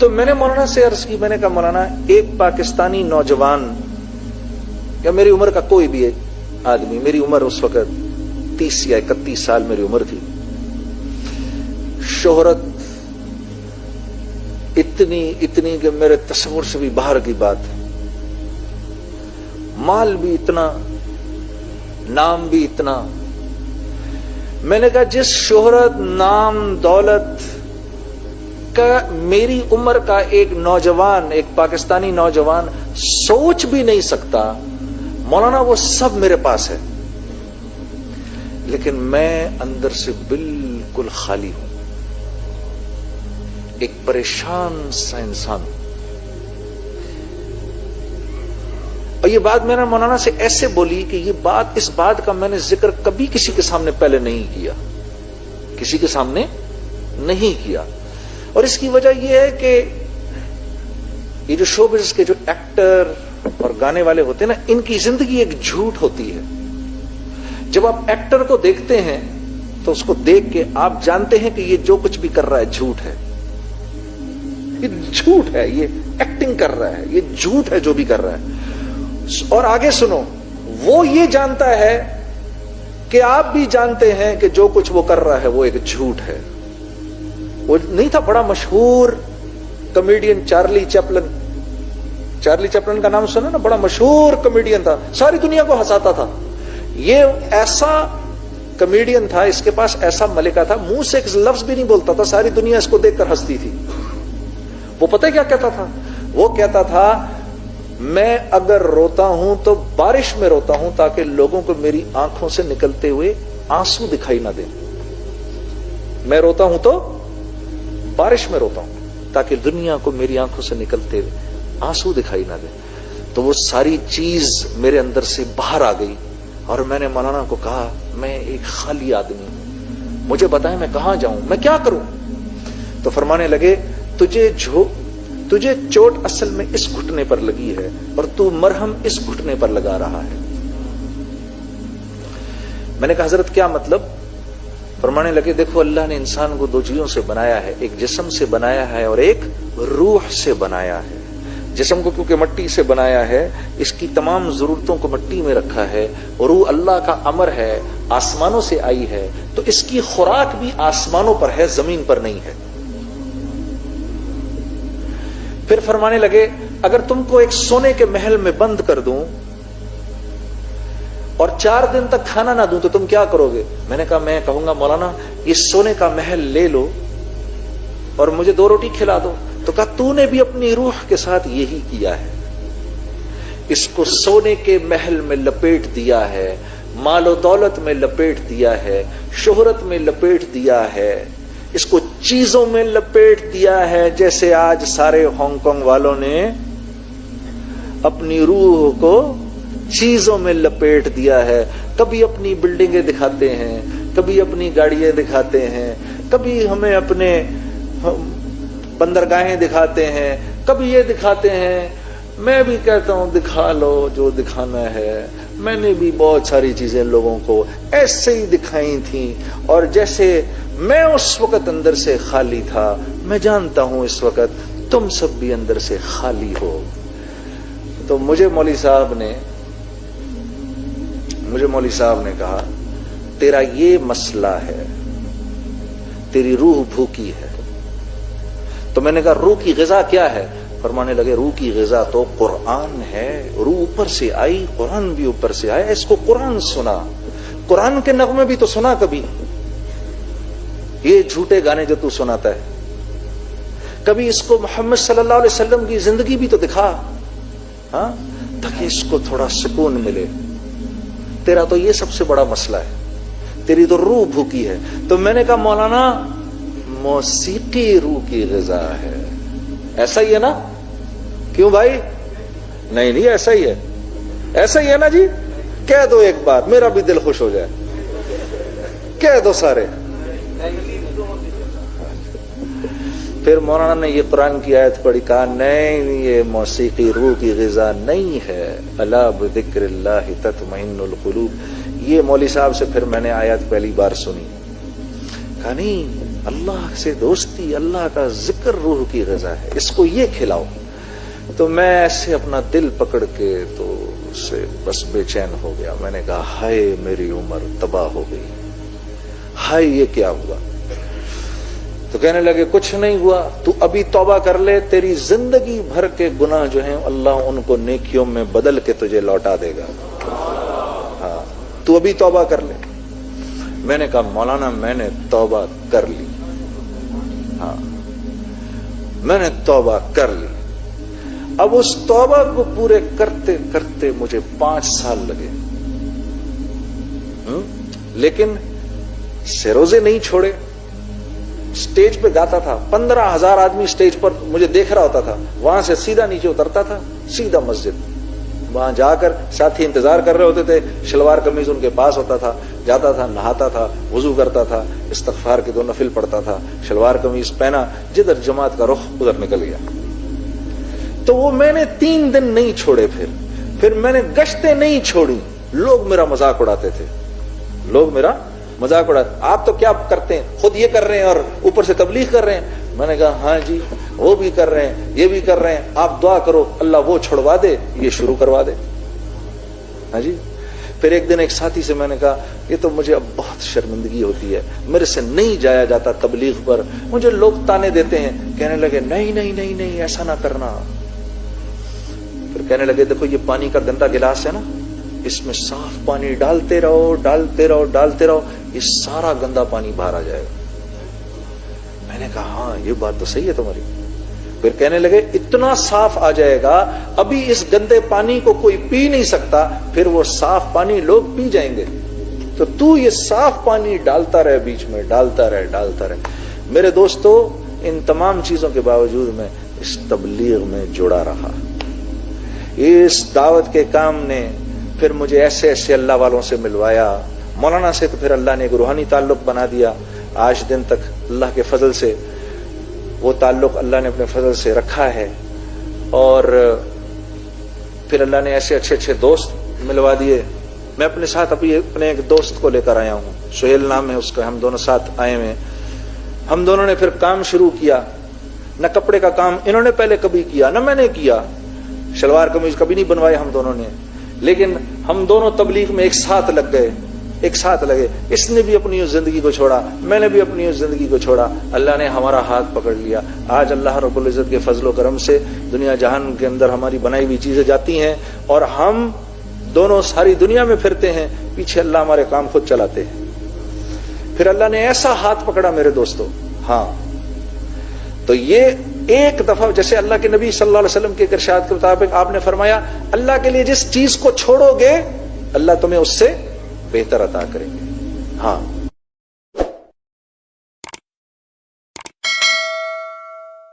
تو میں نے مولانا سے عرض کی، میں نے کہا مولانا ایک پاکستانی نوجوان یا میری عمر کا کوئی بھی ایک آدمی، میری عمر اس وقت 30 یا 31 سال میری عمر تھی، شہرت اتنی کہ میرے تصور سے بھی باہر کی بات ہے، مال بھی اتنا، نام بھی اتنا۔ میں نے کہا جس شہرت، نام، دولت کا میری عمر کا ایک نوجوان، ایک پاکستانی نوجوان سوچ بھی نہیں سکتا، مولانا وہ سب میرے پاس ہے، لیکن میں اندر سے بالکل خالی ہوں، ایک پریشان سا انسان ہوں۔ اور یہ بات میں نے مولانا سے ایسے بولی کہ اس بات کا میں نے ذکر کبھی کسی کے سامنے پہلے نہیں کیا، کسی کے سامنے نہیں کیا۔ اور اس کی وجہ یہ ہے کہ یہ جو شو بزنس کے جو ایکٹر اور گانے والے ہوتے ہیں نا، ان کی زندگی ایک جھوٹ ہوتی ہے۔ جب آپ ایکٹر کو دیکھتے ہیں تو اس کو دیکھ کے آپ جانتے ہیں کہ یہ جو کچھ بھی کر رہا ہے جھوٹ ہے، یہ جھوٹ ہے، یہ ایکٹنگ کر رہا ہے، یہ جھوٹ ہے جو بھی کر رہا ہے۔ اور آگے سنو، وہ یہ جانتا ہے کہ آپ بھی جانتے ہیں کہ جو کچھ وہ کر رہا ہے وہ ایک جھوٹ ہے۔ وہ نہیں تھا بڑا مشہور comedian Charlie Chaplin? Charlie Chaplin کا نام سنا نا، بڑا مشہور کمیڈین تھا، ساری دنیا کو ہنساتا تھا۔ یہ ایسا کمیڈین تھا، اس کے پاس ایسا ملکہ تھا، منہ سے ایک لفظ بھی نہیں بولتا تھا، ساری دنیا اس کو دیکھ کر ہنستی تھی۔ وہ پتہ کیا کہتا تھا؟ وہ کہتا تھا میں اگر روتا ہوں تو بارش میں روتا ہوں تاکہ لوگوں کو میری آنکھوں سے نکلتے ہوئے آنسو دکھائی نہ دیں۔ میں روتا ہوں تو بارش میں روتا ہوں تاکہ دنیا کو میری آنکھوں سے نکلتے ہوئے آنسو دکھائی نہ دیں۔ تو وہ ساری چیز میرے اندر سے باہر آ گئی اور میں نے مولانا کو کہا میں ایک خالی آدمی ہوں، مجھے بتائیں میں کہاں جاؤں، میں کیا کروں؟ تو فرمانے لگے تجھے چوٹ اصل میں اس گھٹنے پر لگی ہے اور تو مرہم اس گھٹنے پر لگا رہا ہے۔ میں نے کہا حضرت کیا مطلب؟ فرمانے لگے دیکھو اللہ نے انسان کو 2 چیزوں سے بنایا ہے، ایک جسم سے بنایا ہے اور ایک روح سے بنایا ہے۔ جسم کو کیونکہ مٹی سے بنایا ہے، اس کی تمام ضرورتوں کو مٹی میں رکھا ہے، اور روح اللہ کا امر ہے، آسمانوں سے آئی ہے، تو اس کی خوراک بھی آسمانوں پر ہے، زمین پر نہیں ہے۔ پھر فرمانے لگے اگر تم کو ایک سونے کے محل میں بند کر دوں اور 4 دن تک کھانا نہ دوں تو تم کیا کرو گے؟ میں نے کہا میں کہوں گا مولانا یہ سونے کا محل لے لو اور مجھے 2 روٹی کھلا دو۔ تو کہا تو نے بھی اپنی روح کے ساتھ یہی کیا ہے، اس کو سونے کے محل میں لپیٹ دیا ہے، مال و دولت میں لپیٹ دیا ہے، شہرت میں لپیٹ دیا ہے، اس کو چیزوں میں لپیٹ دیا ہے، جیسے آج سارے ہانگ کانگ والوں نے اپنی روح کو چیزوں میں لپیٹ دیا ہے۔ کبھی اپنی بلڈنگیں دکھاتے ہیں، کبھی اپنی گاڑیاں دکھاتے ہیں، کبھی ہمیں اپنے بندرگاہیں دکھاتے ہیں، کبھی یہ دکھاتے ہیں۔ میں بھی کہتا ہوں دکھا لو جو دکھانا ہے، میں نے بھی بہت ساری چیزیں لوگوں کو ایسے ہی دکھائی تھیں، اور جیسے میں اس وقت اندر سے خالی تھا، میں جانتا ہوں اس وقت تم سب بھی اندر سے خالی ہو۔ تو مجھے مولوی صاحب نے کہا تیرا یہ مسئلہ ہے، تیری روح بھوکی ہے۔ تو میں نے کہا روح کی غذا کیا ہے؟ فرمانے لگے روح کی غذا تو قرآن ہے، روح اوپر سے آئی، قرآن بھی اوپر سے آیا، اس کو قرآن سنا، قرآن کے نغمے بھی تو سنا کبھی، یہ جھوٹے گانے جو تو سناتا ہے، کبھی اس کو محمد صلی اللہ علیہ وسلم کی زندگی بھی تو دکھا، ہاں، تاکہ اس کو تھوڑا سکون ملے۔ تیرا تو یہ سب سے بڑا مسئلہ ہے، تیری تو روح بھوکی ہے۔ تو میں نے کہا مولانا موسیقی روح کی غذا ہے، ایسا ہی ہے نا؟ کیوں بھائی؟ نہیں ایسا ہی ہے، ایسا ہی ہے نا جی؟ کہہ دو ایک بات، میرا بھی دل خوش ہو جائے، کہہ دو سارے۔ پھر مولانا نے یہ قرآن کی آیت پڑھی، کہا نہیں یہ موسیقی روح کی غذا نہیں ہے، الا بذکر اللہ تطمئن القلوب۔ یہ مولوی صاحب سے پھر میں نے آیت پہلی بار سنی، کہا نہیں اللہ سے دوستی، اللہ کا ذکر روح کی غذا ہے، اس کو یہ کھلاؤ. تو میں ایسے اپنا دل پکڑ کے تو اس سے بس بے چین ہو گیا. میں نے کہا ہائے میری عمر تباہ ہو گئی، ہائے یہ کیا ہوا. تو کہنے لگے کچھ نہیں ہوا، تو ابھی توبہ کر لے، تیری زندگی بھر کے گناہ جو ہیں اللہ ان کو نیکیوں میں بدل کے تجھے لوٹا دے گا. ہاں تو ابھی توبہ کر لے. میں نے کہا مولانا میں نے توبہ کر لی. ہاں میں نے توبہ کر لی. اب اس توبہ کو پورے کرتے کرتے مجھے 5 سال لگے، لیکن سے روزے نہیں چھوڑے. سٹیج پہ گاتا تھا، 15,000 آدمی سٹیج پر مجھے دیکھ رہا ہوتا تھا. وہاں سے سیدھا نیچے اترتا تھا، سیدھا مسجد. وہاں جا کر ساتھی انتظار کر رہے ہوتے تھے، شلوار قمیض ان کے پاس ہوتا تھا. جاتا تھا، نہاتا تھا، وضو کرتا تھا، استغفار کے 2 نفل پڑھتا تھا، شلوار قمیض پہنا، جدھر جماعت کا رخ ادھر نکل گیا. تو وہ میں نے 3 دن نہیں چھوڑے. پھر میں نے گشتیں نہیں چھوڑی. لوگ میرا مذاق اڑاتے تھے، لوگ میرا مذاق اڑاتے. آپ تو کیا کرتے ہیں، خود یہ کر رہے ہیں اور اوپر سے تبلیغ کر رہے ہیں. میں نے کہا ہاں جی وہ بھی کر رہے ہیں، یہ بھی کر رہے ہیں، آپ دعا کرو اللہ وہ چھڑوا دے، یہ شروع کروا دے. ہاں جی. پھر ایک دن ایک ساتھی سے میں نے کہا یہ تو مجھے اب بہت شرمندگی ہوتی ہے، میرے سے نہیں جایا جاتا تبلیغ پر، مجھے لوگ تانے دیتے ہیں. کہنے لگے نہیں نہیں نہیں نہیں ایسا نہ کرنا. پھر کہنے لگے دیکھو یہ پانی کا گندا گلاس ہے نا، اس میں صاف پانی ڈالتے رہو ڈالتے رہو ڈالتے رہو، یہ سارا گندا پانی باہر آ جائے گا. میں نے کہا ہاں یہ بات تو صحیح ہے تمہاری. پھر کہنے لگے اتنا صاف آ جائے گا ابھی اس گندے پانی کو کوئی پی نہیں سکتا، پھر وہ صاف پانی لوگ پی جائیں گے، تو یہ صاف پانی ڈالتا رہے، بیچ میں ڈالتا رہے ڈالتا رہے. میرے دوستو ان تمام چیزوں کے باوجود میں اس تبلیغ میں جڑا رہا. اس دعوت کے کام نے پھر مجھے ایسے ایسے اللہ والوں سے ملوایا. مولانا سے تو پھر اللہ نے ایک روحانی تعلق بنا دیا. آج دن تک اللہ کے فضل سے وہ تعلق اللہ نے اپنے فضل سے رکھا ہے. اور پھر اللہ نے ایسے اچھے اچھے دوست ملوا دیے. میں اپنے ساتھ ابھی اپنے ایک دوست کو لے کر آیا ہوں، سہیل نام ہے اس کا. ہم دونوں ساتھ آئے ہوئے. ہم دونوں نے پھر کام شروع کیا. نہ کپڑے کا کام انہوں نے پہلے کبھی کیا نہ میں نے کیا، شلوار قمیض کبھی نہیں بنوائے ہم دونوں نے، لیکن ہم دونوں تبلیغ میں ایک ساتھ لگ گئے، ایک ساتھ لگے. اس نے بھی اپنی اس زندگی کو چھوڑا، میں نے بھی اپنی اس زندگی کو چھوڑا. اللہ نے ہمارا ہاتھ پکڑ لیا. آج اللہ رب العزت کے فضل و کرم سے دنیا جہان کے اندر ہماری بنائی ہوئی چیزیں جاتی ہیں اور ہم دونوں ساری دنیا میں پھرتے ہیں، پیچھے اللہ ہمارے کام خود چلاتے ہیں. پھر اللہ نے ایسا ہاتھ پکڑا میرے دوستو. ہاں تو یہ ایک دفعہ جیسے اللہ کے نبی صلی اللہ علیہ وسلم کے ارشاد کے مطابق آپ نے فرمایا اللہ کے لیے جس چیز کو چھوڑو گے اللہ تمہیں اس سے بہتر عطا کریں گے. ہاں